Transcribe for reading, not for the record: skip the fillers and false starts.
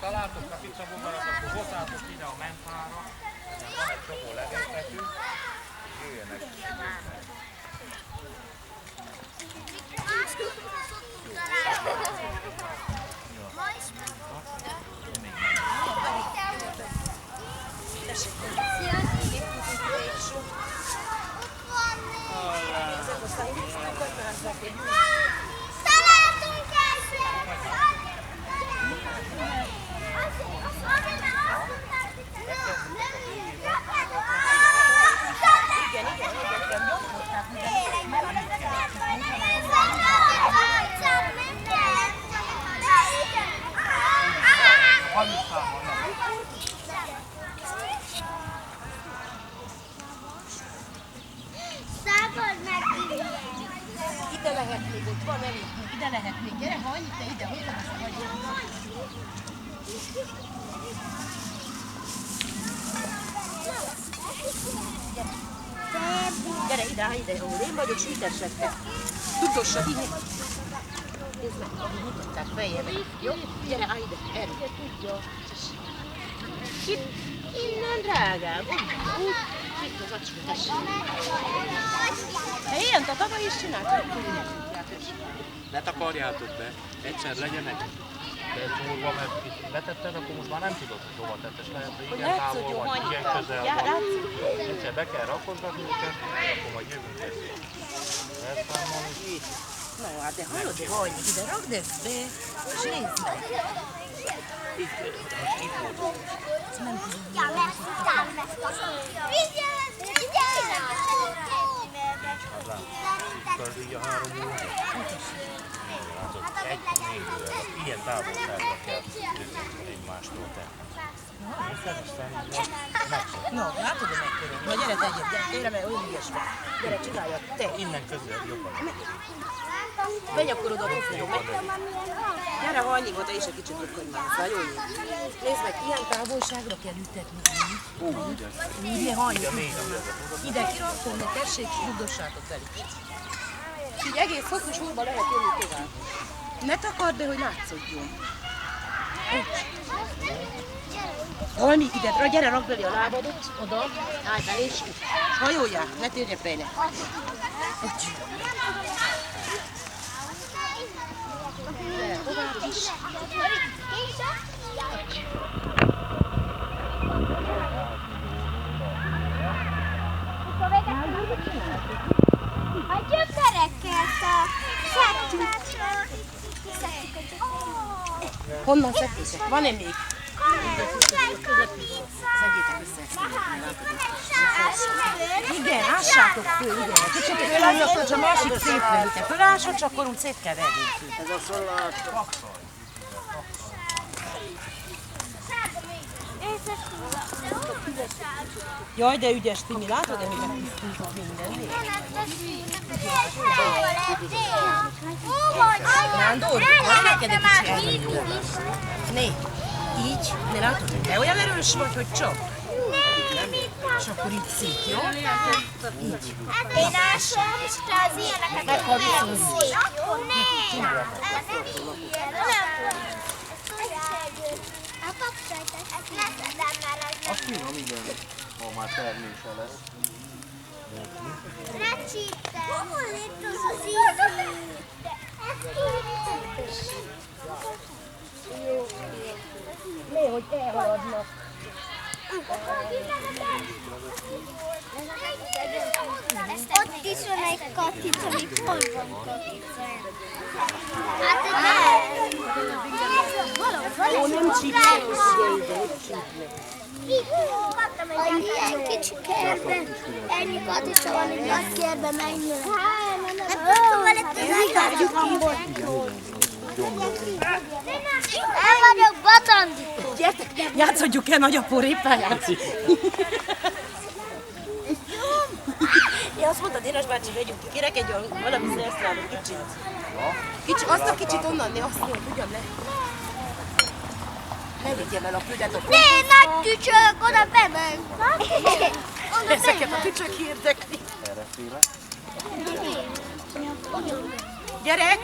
találtok kapicabogarat, akkor hozzátok ide a mentára, van egy csomó legénytetű, jöjjenek. Találtunk egyet! Szágold meg innen! Ide lehet még, ott van elég. Ide lehet még. Gyere, ha annyit, te ide, hozzá ezt a hagyját. Gyere ide, ahol én vagyok, sütessek te. Tudossad ide. Nézd meg, ahogy nyitották fejjel. Jó? Gyere, állj ide, erre. Innen, drágám. Úgy. Itt az acskó, tessék. Hát ilyen, te tavaly is csináltad? Ne takarjátok be, egyszer legyenek. De ez durva, mert itt betetted, akkor most már nem tudod, hogy hova tetted. Lehet, hogy igen távol vagy, igen közel van. Egyszer be kell rakodgatni őket, akkor majd jövünk ezt. Lehet számolni. No, hát de hallod, hogy ide rakd ezt be, és nézd meg. Itt volt. Nem tudom. Ja, mert utána megkapom. Vigyázz! Itt így a 3 óra. Látod, 1-4 óra. Ilyen távolságra kell egymástól tenni. Nézd, aztán megszok. No, látod, hogy megtöröm. Na gyere te egyet, gyere, mert olyan ügyes vagy. Gyere, csináljad, te. Innen közel jobban. Benyakorod a pofon, meg. Gyere, ha annyi volt, és egy kicsit rukkodj már. Szóval jó így. Nézd meg, ilyen távolságra kell ütetni így. Így, ne halljuk. Ide kirakom, de tessék, és rugdossátok fel is. Így egész hosszú sorba lehet jönni tovább. Ne takard, de hogy látszódjon. Valami ide, gyere, rakd belé a lábadot, oda, állj be, és hajoljál, ne térje fejle. Gyere, tovább is. A gyökereket szedtük. Honnan szedtétek? Van-e még? Szedjétek össze. Igen, ássátok föl, igen. Kicsit fölásod, a másik szétre. Te fölásod, csak akkor úgy szét kell verni. Ez a szalát. Jaj, de ügyes, Timi, látod, hogy megtisztultok minden? Nándor, van neked egy kicsi elmondjuk? Né, így, ne látod, hogy te olyan erős vagy, hogy csak? És akkor így szép, jó? Így. Én ásom, és te az ilyeneket Megharítozz. Azt finom, igen, ha már termése lesz. Recsitte! Hol itt az ízű? Né, hogy elhaladnak. Ott is van egy katica, még hol van katica? Hát egy Ó, nem csípős, kaptam egy ilyen kicsi kertben, ennyi katica van, egy nagy kertben mennyi lesz. Nem tudtam vele el vagyok batandikó. Gyertek, játszodjuk el, nagyapó éppen játszik. Ja, azt mondtad, Énes bácsi, vegyünk ki, kérek egy valami szerszállat kicsit. Azt a kicsit onnan, ne azt mondja, ugyan le. Ne vigyem el a földet a Ne, nagy tücsök, oda bement. ezeket a tücsök hirdekli. Erre félek. Gyerek!